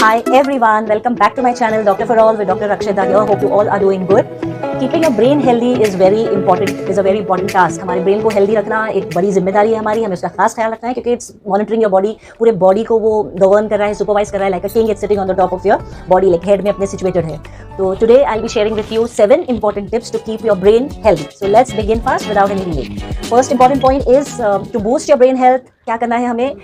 Hi everyone, welcome back to my channel Doctor for All with Dr. Rakshita here. Hope you all are doing good. Keeping your brain healthy is very important. Is a very important task. हमारे brain को healthy रखना एक बड़ी जिम्मेदारी है हमारी. हमें उसका खास ख्याल रखना है क्योंकि इट्स मॉनिटरिंग योर बॉडी. पूरे बॉडी को वो गवर्न कर रहा है, सुपरवाइज कर रहा है. Like a king it's sitting on the top of your body, like head में अपने सिचुएटेड है. तो today I will be sharing with you 7 important tips to keep your brain healthy. So let's begin fast without any delay. First important point is to boost your brain health. क्या करना है हमें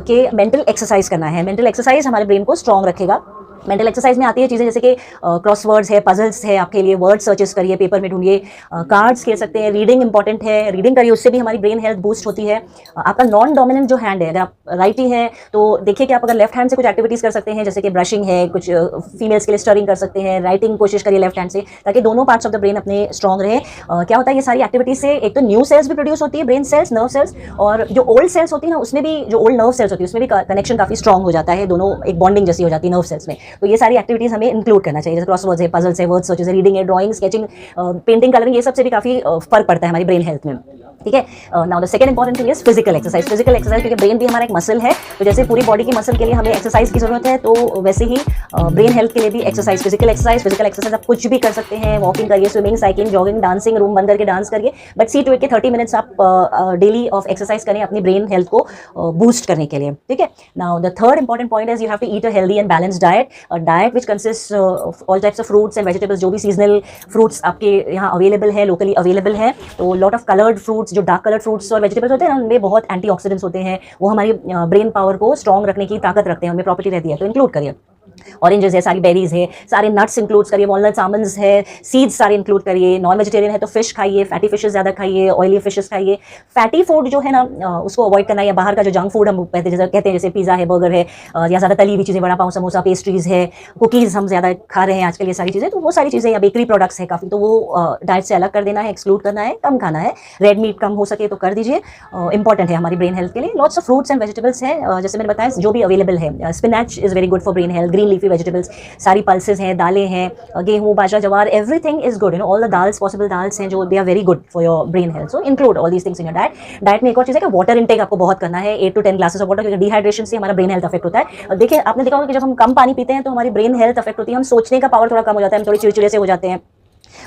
कि mental exercise करना है. Mental exercise हमारे brain को strong रखेगा. मेंटल एक्सरसाइज में आती है चीज़ें जैसे कि क्रॉसवर्ड्स है, पजल्स है, आपके लिए वर्ड सर्चेस करिए, पेपर में ढूंढिए, कार्ड्स खेल सकते हैं, रीडिंग इंपॉर्टेंट है, रीडिंग करिए, उससे भी हमारी ब्रेन हेल्थ बूस्ट होती है. आपका नॉन डोमिनेंट जो हैंड है, अगर आप राइटी हैं तो देखिए कि आप अगर लेफ्ट हैंड से कुछ एक्टिविटीज़ कर सकते हैं, जैसे कि ब्रशिंग है, कुछ फीमेल्स के लिए स्टरिंग कर सकते हैं, राइटिंग कोशिश करिए लेफ्ट हैंड से, ताकि दोनों पार्ट्स ऑफ द ब्रेन अपने स्ट्रॉन्ग रहे. क्या होता है ये सारी एक्टिविटीज से एक तो न्यू सेल्स भी प्रोड्यूस होती है, ब्रेन सेल्स, नर्व सेल्स, और जो ओल्ड सेल्स होती है ना उसमें भी, जो ओल्ड नर्व सेल्स होती है उसमें भी कनेक्शन काफी स्ट्रॉन्ग हो जाता है, दोनों एक बॉन्डिंग जैसी हो जाती है नर्व सेल्स में. तो ये सारी एक्टिविटीज हमें इंक्लूड करना चाहिए, जैसे क्रॉसवर्ड्स है, पजल्स है, वर्ड सर्चेस है, रीडिंग है, ड्राइंग, स्केचिंग, पेंटिंग, कलरिंग, ये सब से भी काफी फर्क पड़ता है हमारी ब्रेन हेल्थ में. ठीक है. Now the second important thing is physical exercise. Physical exercise क्योंकि ब्रेन भी हमारा एक मसल है, तो जैसे पूरी बॉडी की मसल के लिए हमें एक्सरसाइज की जरूरत है, तो वैसे ही ब्रेन हेल्थ के लिए भी एक्सरसाइज, फिजिकल एक्सरसाइज आप कुछ भी कर सकते हैं. वॉकिंग करिए, swimming, cycling, jogging, dancing, room बंद करके डांस करिए, बट सी टू इट के 30 मिनट्स आप डेली ऑफ एक्सरसाइज करें अपनी ब्रेन हेल्थ को बूस्ट करने के लिए. ठीक है. Now the third important point is you have to eat a healthy and balanced diet. A diet which consist of all types of fruits and vegetables. जो भी सीजनल फ्रूट्स आपके यहाँ अवेलेबल है, लोकली अवेलेबल है, तो lot of coloured fruits, जो dark coloured fruits और vegetables होते हैं उनमें बहुत एंटीऑक्सीडेंट्स होते हैं, वो हमारी ब्रेन पावर को स्ट्रॉन्ग रखने की ताकत रखते हैं, उनमें प्रॉपर्टी रहती है, तो इंक्लूड करिए. ऑरेंजेस है, सारी बेरीज है, सारे नट्स इंक्लूड करिए, वॉलनट्स, आमंड्स है, सीड्स सारे इंक्लूड करिए. नॉन वेजिटेरियन है तो फिश खाइए, फैटी फिशेस ज़्यादा खाइए, ऑयली फिशेस खाइए. फैटी फूड जो है ना उसको अवॉइड करना है, या बाहर का जो जंक फूड हम कहते हैं जैसे पिज़्ज़ा है, बर्गर है, या ज़्यादा तली हुई चीज़ें, वड़ा पाव, समोसा, पेस्ट्रीज़ है, कुकीज़ हम ज़्यादा खा रहे हैं आजकल, ये सारी चीज़ें, तो वो सारी चीज़ें, या बेकरी प्रोडक्ट्स है काफ़ी, तो वो डाइट से अलग कर देना है, एक्सक्लूड करना है, कम खाना है. रेड मीट कम हो सके तो कर दीजिए, इंपॉर्टेंट है हमारी ब्रेन हेल्थ के लिए. Lots of fruits and vegetables हैं, जैसे मैंने बताया जो भी अवेलेबल है. Spinach is very good for brain health. Green leafy vegetables, सारी पल्सेस हैं, दालें हैं, गेहूं, बाजरा, जवार, everything is good. All the dals, possible dals हैं जो they are very good for your brain health. So include all these things in your diet. Diet में एक और चीज़ है कि वाटर इंटेक आपको बहुत करना है, 8 to 10 ग्लासेस ऑफ वाटर, क्योंकि डिहाइड्रेशन से हमारा ब्रेन हेल्थ अफेक्ट होता है. देखिए आपने देखा होगा कि जब हम कम पानी पीते हैं तो हमारी ब्रेन हेल्थ अफेक्ट होती है, हम सोचने का पावर थोड़ा कम हो जाता है, हम थोड़ी चिड़चिड़े से हो जाते हैं,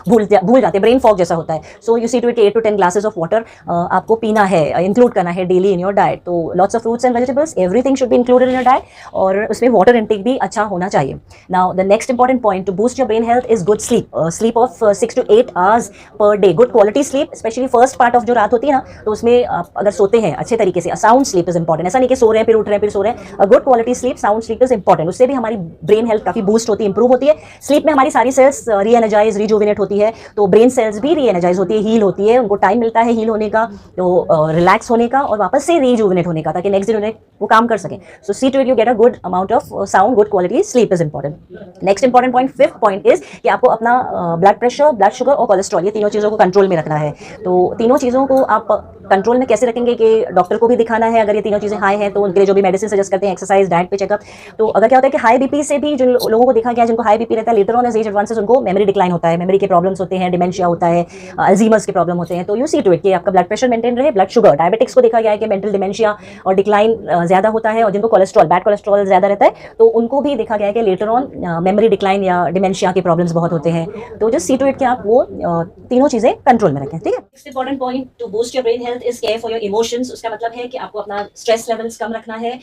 भूल जाते हैं, ब्रेन फॉग जैसा होता है. So you see to it 8 to 10 glasses of water आपको पीना है, इंक्लूड करना है डेली इन योर डाइट. तो lots of fruits and vegetables, everything should be included in your diet, और उसमें वाटर इंटेक भी अच्छा होना चाहिए. Now the next important point to boost your brain health is good sleep. Sleep of 6 to 8 hours per day. Good quality sleep, specially first part of जो रात होती है ना, तो उसमें आप अगर सोते हैं अच्छे तरीके से, साउंड स्लीप इज इंपॉर्टेंट. ऐसा नहीं कि सो रहे हैं फिर उठ रहे हैं फिर सो रहे हैं. Good quality sleep, sound sleep is important. उससे भी हमारी ब्रेन हेल्थ काफी बूस्ट होती है, इंप्रूव होती है. स्लीप में हमारी सारी सेल्स रीएनर्जाइज, रिजुविनेट होती है, तो ब्रेन सेल्स भी रीएनर्जाइज होती है, हील होती है, उनको टाइम मिलता है हील होने का, तो रिलैक्स होने का और वापस से रिजुविनेट होने का, ताकि नेक्स्ट डे उन्हें वो काम कर सकें. So see to it you get a good amount of sound, good quality sleep is important. Next important point, fifth point is कि आपको अपना ब्लड प्रेशर, ब्लड शुगर और कोलेस्ट्रॉल, ये तीनों चीज़ों को कंट्रोल में रखना है. तो तीनों चीज़ों को आप कंट्रोल में कैसे रखेंगे कि डॉक्टर को भी दिखाना है अगर ये तीनों चीज़ें हाई हैं, तो उनके लिए जो भी मेडिसिन सजेस्ट करते हैं, एक्सरसाइज, डाइट पे चेकअप. तो अगर क्या होता है कि हाई बीपी से भी जो लोगों को देखा गया, जिनको हाई बीपी रहता है, later on as age advances उनको मेमोरी डिक्लाइन होता है, मेमोरी के प्रॉब्लम्स होते हैं, डिमेंशिया होता है, अल्जीमर्स के प्रॉब्लम होते हैं. तो यू सी टू इट कि आपका ब्लड प्रेशर मेंटेन रहे. ब्लड शुगर, डायबिटिक्स को देखा गया है कि मेंटल डिमेंशिया और डिक्लाइन ज़्यादा होता है, और जिनको कोलेस्ट्रॉल, बैड कोलेस्ट्रॉल ज़्यादा रहता है, तो उनको भी देखा गया है कि लेटर ऑन मेमोरी डिक्लाइन या डिमेंशिया के प्रॉब्लम्स बहुत होते हैं. तो जस्ट सी टू इट कि आप वो तीनों चीज़ें कंट्रोल में रखें. ठीक है. Next important point to boost your brain health is care for your emotions. उसका मतलब है कि आपको अपना स्ट्रेस लेवल्स कम रखना है.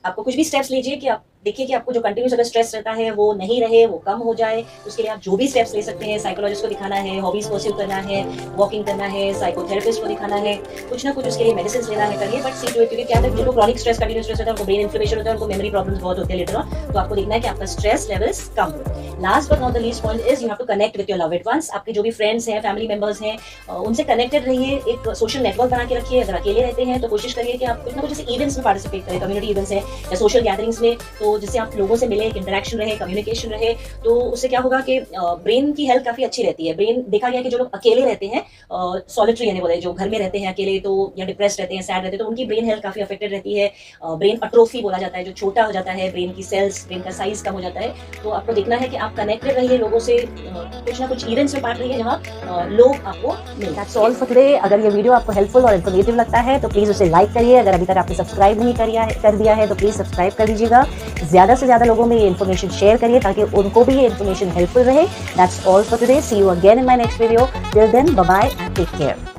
आपको कुछ भी स्टेप्स लीजिए कि आप देखिए कि आपको जो कंटिन्यूस अगर स्ट्रेस रहता है वो नहीं रहे, वो कम हो जाए. उसके लिए आप जो भी स्टेप्स ले सकते हैं, साइकोलॉजिस्ट को दिखाना है, हॉबीज परस्यू करना है, वॉकिंग करना है, साइकोथेरेपिस्ट को दिखाना है, कुछ ना कुछ उसके लिए मेडिसिन लेना है, करिए. बट सी टू इट, क्योंकि क्या है, जो क्रॉनिक स्ट्रेस, कंटिन्यूस स्ट्रेस होता है, उनको ब्रेन इन्फ्लेमेशन होता है, उनको मेमोरी प्रॉब्लम्स बहुत होते हैं लेटर ऑन. तो आपको देखना है कि आपका स्ट्रेस लेवल्स कम हो. Last but not the least point is you have to connect with your loved ones. आपके जो भी फ्रेंड्स हैं, फैमिली मेंबर्स हैं, उनसे कनेक्टेड रहिए. एक सोशल नेटवर्क बना के रखिए. अगर अकेले रहते हैं तो कोशिश करिए कि आप कुछ ना कुछ जैसे इवेंट्स में पार्टिसिपेट करें, कम्युनिटी इवेंट्स हैं या सोशल गैदरिंग्स में, तो जिससे आप लोगों से मिले, एक इंटरेक्शन रहे, कम्युनिकेशन रहे. तो उससे क्या होगा कि ब्रेन की हेल्थ काफी काफी अच्छी रहती है। ब्रेन देखा गया कि जो लोग अकेले रहते हैं, सॉलिटरी यानी बोले जो घर में रहते हैं अकेले, तो या डिप्रेस रहते हैं, सैड रहते हैं, तो उनकी ब्रेन हेल्थ काफी अफेक्टेड रहती है। ब्रेन अट्रोफी बोला जाता है, जो छोटा हो जाता है ब्रेन की सेल्स, ब्रेन का साइज कम हो जाता है। तो आपको देखना है कि आप कनेक्टेड रहिए लोगों से, कुछ ना कुछ इवेंट्स में पार्ट रहिए जहाँ लोग आपको मिलें। That's all for today. अगर ये वीडियो आपको हेल्पफुल और इन्फॉर्मेटिव लगता है तो प्लीज उसे लाइक करिए। अगर अभी तक आपने सब्सक्राइब नहीं कर दिया है तो प्लीज सब्सक्राइब कर लीजिएगा। ज्यादा से ज्यादा लोगों में ये इन्फॉर्मेशन शेयर करिए ताकि उनको भी ये इन्फॉर्मेशन हेल्पफुल रहे। That's all for today. See you again in my next video. Till then, bye bye and take care.